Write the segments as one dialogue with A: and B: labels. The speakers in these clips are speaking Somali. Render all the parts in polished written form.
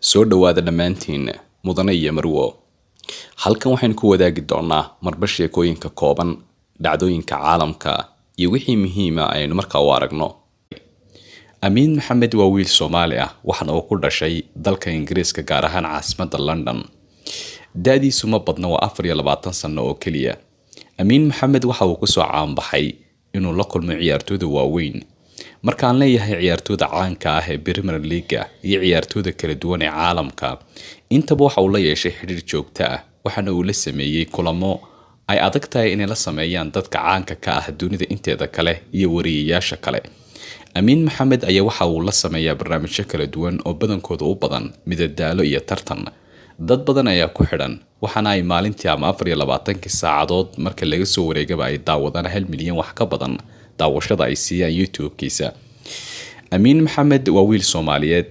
A: soo dhawaada dhammaantiin mudane iyo marwo. Halkan waxaan ku wadaagi doonaa marba sheekooyinka kooban, dhacdooyinka caalamka iyo wixii muhiim ah aynu markaa u aragno. Amiin Maxamed waa wiil Soomaali ah, waxaana uu ku dhashay dalka Ingiriiska gaar ahaan caasimadda London. Da'diisu ma badna waa 24 sano oo kaliya. Amiin Maxamed waxa uu ku soo caanbaxay inuu la kulmo ciyaartooyda waaweyn. Markaan leeyahay ciyaartooyda caanka ah ee Premier League iyo ciyaartooyda kala duwan ee caalamka, intaba waxa uu la yeeshay xiriir joogto ah, waxaana uu la sameeyay kulamo ay adag tahay inay la sameeyaan dadka caanka ka ah dunida inteeda kale iyo wariyeyaasha kale. Amiin Maxamed ayaa waxa uu la sameeyaa barnaamijyo kala duwan oo badankooda u badan midadaalo iyo tartan. Dad badan ayaa ku xidhan, waxaana ay maalintii ama 24 saacadood marka laga soo wareegaba ay daawadaan 1 milyan wax ka badan daawashada ay siiyaan YouTube-kiisa. Amiin Maxamed waa wiil Soomaaliyeed,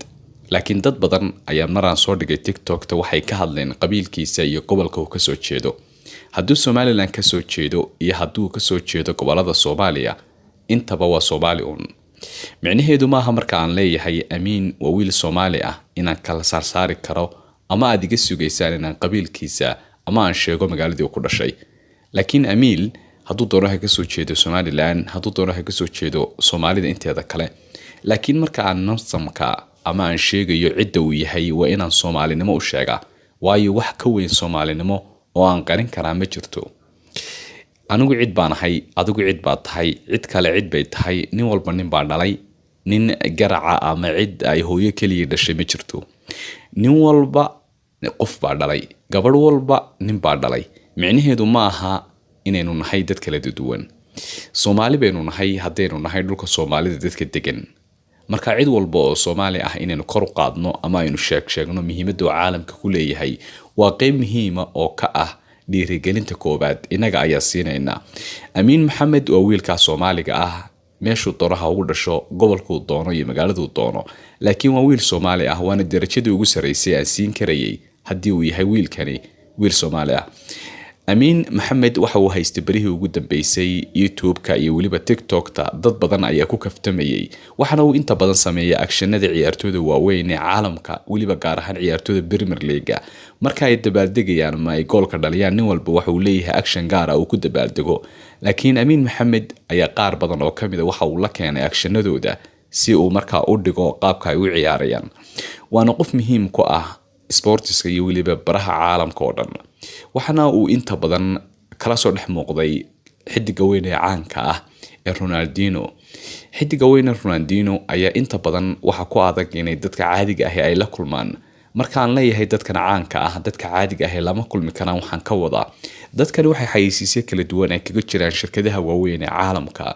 A: laakiin dad badan ayaa maraan soo dhigay TikTok-ta waxay ka hadleen qabiilkiisa iyo gobolka uu ka soo jeedo. Hadduu Somaliland ka soo jeedo iyo hadduu ka soo jeedo gobolada Soomaaliya, intaba waa Soomaali uun. Micnaheedu maaha marka aan leeyahay Amiin waa wiil Soomaali ah inaan kala saari karo ama aad iga sugaysaan inaan qabiilkiisa ama aan sheego magaaladii uu ku dhashay. Laakiin Amiin hadduu doono ka soo jeedo Somaliland, hadduu doono ka soo jeedo Soomaalida inteeda kale, laakiin marka aan nafsamka ama aan sheegayo cidda uu yahay waa inaan Soomaalinimo u sheegaa, waayo wax ka weyn Soomaalinimo oo aan qarin karaa ma jirto. Anigu cid baan ahay, adigu cid baad tahay, cid kale cid bay tahay, nin walba nin baa dhalay, nin garaca ama cid ay hooyo kaliya dhashay ma jirto. Nin walba qof baa dhalay, gabadh walba nin baa dhalay. Micnaheedu ma aha inaynu nahay dad kala duwan. Soomaali baynu nahay haddaynu nahay dhulka Soomaalida dadka degan. Marka cid walba oo Soomaali ah inaynu kor u qaadno ama aynu sheegno muhiimadda caalamka ku leeyahay waa qayb muhiim ah oo ka ah dhiirigelinta koobaad inaga ayaa siinayna. Amiin Maxamed waa wiilka Soomaaliga ah, meeshuu doonaha ugu dhasho, gobolkuu doono iyo magaaladuu doono, laakiin waa wiil Soomaali ah, waana darajadii ugu sareysay aan siin karayay haddii uu yahay wiilkani wiil Soomaali ah. Amiin Maxamed waxa uu haystay barihii ugu dambeysay YouTube-ka iyo waliba TikTok-ta, dad badan ayaa ku kaftamayay, waxaana uu inta badan sameeyaa akshanada ciyaartooyda waaweyn ee caalamka, waliba gaar ahaan ciyaartooyda Premier League. Marka ay dabaaldegayaan ama ay goolka dhaliyaan, nin walba waxa uu leeyahay akshan gaar ah oo ku dabaaldego. Laakiin Amiin Maxamed ayaa qaar badan oo kamid ah waxa uu la keenay akshanadooda si uu markaa u dhigo qaabka ay u ciyaarayaan. Waana qof muhiim ku ah sportiska iyo waliba baraha caalamka oo dhan. Waxaana uu inta badan kala soo dhex muuqday xidiga weyn ee caanka ah ee Ronaldinho. Xidiga weyn ee Ronaldinho ayaa inta badan waxa ku adag inay dadka caadiga ah ay la kulmaan. Markaan leeyahay dadkan caanka ah, dadka caadiga ah lama kulmi karaan, waxaan ka wadaa dadkani waxay xayeysiisyo kala duwan ay kaga jiraan shirkadaha waaweyn ee caalamka.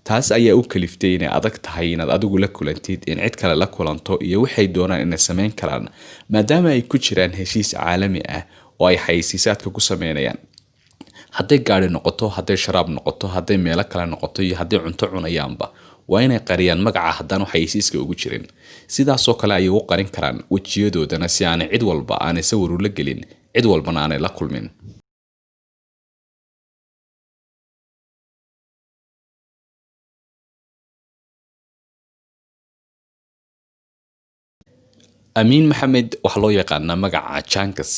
A: taas ayaa u kaliftay inay adag tahay inaad adigu la kulantid in cid kale la kulanto iyo waxay doonaan inay sameyn karaan, maadaama ay ku jiraan heshiis caalami ah oo ay xayeysiisaadka ku sameynayaan. hadday gaari noqoto, hadday sharaab noqoto, hadday meelo kale noqoto iyo hadday cunto cunayaanba, waa inay qariyaan magaca haddaan xayeysiiska ugu jirin. sidaas oo kale ay ugu qarin karaan wajiyadoodana si aanay cid walba aanay sawir la gelin, cid walbana aanay la kulmin. Amiin Maxamed waxa loo yaqaanaa magaca Chankas.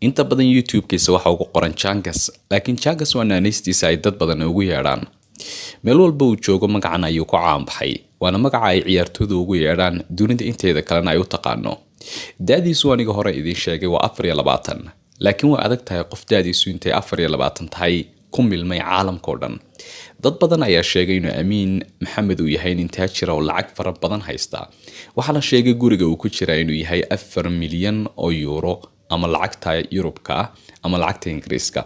A: inta badan YouTube-kiisa waxa uu ku qoran Chankas, laakiin Chankas waa naanaystiisa ay dad badan ugu yeedhaan. meel walba uu joogo magacan ayuu ku caanbaxay, waana magaca ay ciyaartooydu ugu yeedhaan dunida inteeda kalena ay u taqaano. da'diisu aniga hore idin sheegay waa 24, laakiin waa adag tahay qof da'diisu intay 24 tahay ku milmay caalamka oo dhan. dad badan ayaa sheegay inuu Amiin Maxamed uu yahay nin taajir oo lacag fara badan haysta. waxaa la sheegay guriga uu ku jira inuu yahay 4 milyan oo euro ama lacagta Yurubka ama lacagta Ingiriiska.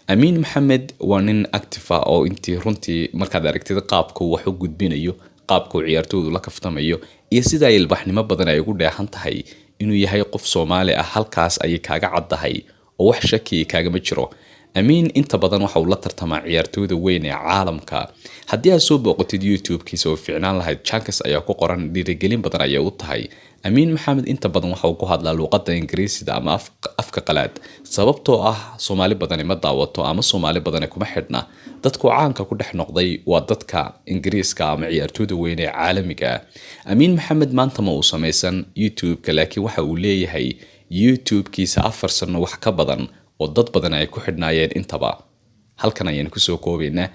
A: Amiin Maxamed waa nin active ah oo intii runtii markaad aragtid qaabka uu wax u gudbinayo, qaabka uu ciyaartooydu la kaftamayo iyo sida ay ilbaxnimo badan ay ugu dheehan tahay inuu yahay qof Soomaali ah, halkaas ay kaaga caddahay oo wax shaki kaaga ma jiro. amiin inta badan waxa uu la tartamaa ciyaartooyda weyn ee caalamka. haddii aad soo booqatid youtube-kiisa oo fiicnaan lahayd chances ayaa ku qoran, dhiirigelin badan ayay u tahay. amiin maxamed inta badan waxa uu ku hadlaa luuqadda ingiriisida ama afka qalaad, sababtoo ah soomaali badani ma daawato ama soomaali badani kuma xidhna. dadku caanka ku dhex noqday waa dadka ingiriiska ama ciyaartooyda weyn ee caalamiga ah. amiin maxamed maanta ma uu samaysan youtube-ka, laakiin waxa uu leeyahay youtube-kiisa 4 sano wax ka badan oo dad badan ay ku xidhnaayeen intaba. halkan ayaan kusoo koobaynaa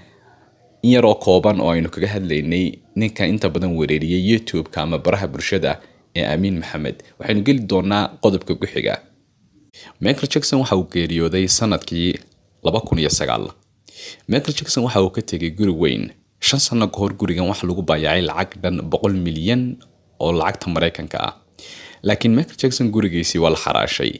A: in yaroo kooban oo aynu kaga hadlaynay ninka inta badan weerariyay youtube-ka ama baraha bulshada ee amiin maxamed. waxaynu geli doonaa qodobka ku xiga. Michael Jackson waxa uu geeriyooday sanadkii 2009. Michael Jackson waxa uu ka tegay guri weyn 5 sano ka hor. gurigan waxa lagu baayacay lacag dhan 100 milyan oo lacagta Mareykanka ah, laakiin Michael Jackson gurigiisii waa la xaraashay.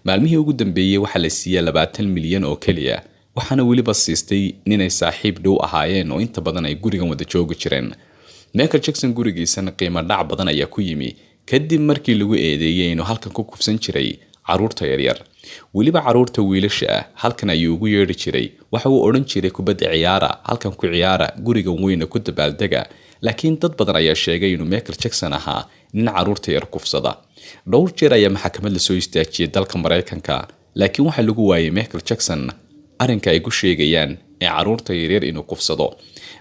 A: maalmihii ugu dambeeyay waxa la siiyay 20 milyan oo kaliya, waxaana weliba siistay ninay saaxiib dhow ahaayeen oo inta badan ay gurigan wada joogi jireen. Michael Jackson gurigiisana qiimo dhac badan ayaa ku yimi kadib markii lagu eedeeyay inuu halkan ku kufsan jiray caruurta yaryar, weliba caruurta wiilasha ah. halkan ayuu ugu yeedhi jiray, waxa uu odhan jiray kubadda ciyaara, halkan ku ciyaara, gurigan weyna ku dabaaldega. laakiin dad badan ayaa sheegay inuu Michael Jackson ahaa nin caruurta yar kufsada. dhowr jeer ayaa maxkamad lasoo istaajiyay dalka Mareykanka, laakiin waxa lagu waayay Michael Jackson arrinka ay ku sheegayaan ee caruurta yaryar inuu kufsado.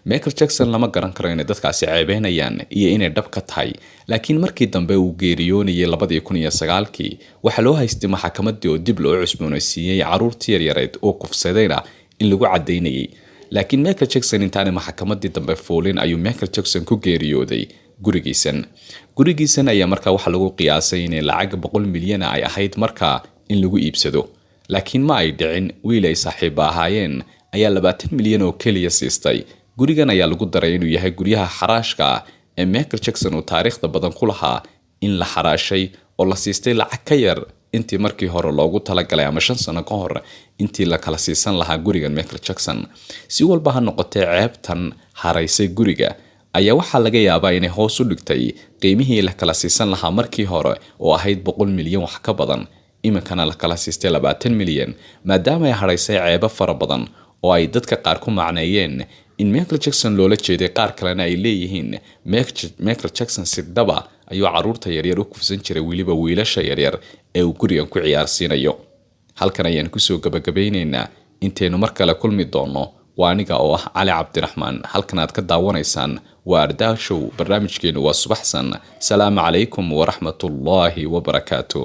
A: Michael Jackson lama garan karo inay dadkaasi ceebeynayaan iyo inay dhab ka tahay, laakiin markii dambe uu geeriyoonayay 2009 waxa loo haystay maxkamadii oo dib loo cusboonaysiiyay caruurtii yaryareed oo kufsadayna in lagu cadeynayay. laakiin Michael Jackson intaanay maxkamadii dambe fuulin ayuu Michael Jackson ku geeriyooday gurigiisan ayaa markaa waxa lagu qiyaasay in lacag 100 milyan ay ahayd markaa in lagu iibsado, laakiin ma ay dhicin. wiil ay saaxiib ahaayeen ayaa 20 milyan oo kaliya siistay. gurigan ayaa lagu daray inuu yahay guryaha xaraashka ah ee Michael Jackson uu taariikhda badan ku lahaa in la xaraashay oo la siistay lacag ka yar intii markii hore loogu talagalay ama 5 sano ka hor intii la kala siisan lahaa gurigan Michael Jackson. si walba ha noqotee, ceebtan haraysay guriga ayaa waxaa laga yaabaa inay hoos u dhigtay qiimihii la kala siisan lahaa markii hore oo ahayd 100 milyan wax ka badan. iminkana la kala siistay 20 milyan, maadaama ay haraysay ceebo fara badan oo ay dadka qaar ku macneeyeen in Michael Jackson loola jeeday, qaar kalena ay leeyihiin Michael Jackson si dhaba ayuu caruurta yaryar u kufsan jiray, weliba wiilasha yaryar ee uu gurigan ku ciyaarsiinayo. halkan ayaan kusoo gabagabeynaynaa. intaynu mar kale kulmi doono, waa aniga oo ah Cali Cabdiraxmaan. halkan aad ka daawanaysaan waa Ardaa Show. barnaamijkeenu waa subaxsan. salaamu calaykum waraxmatullaahi wabarakaatuh.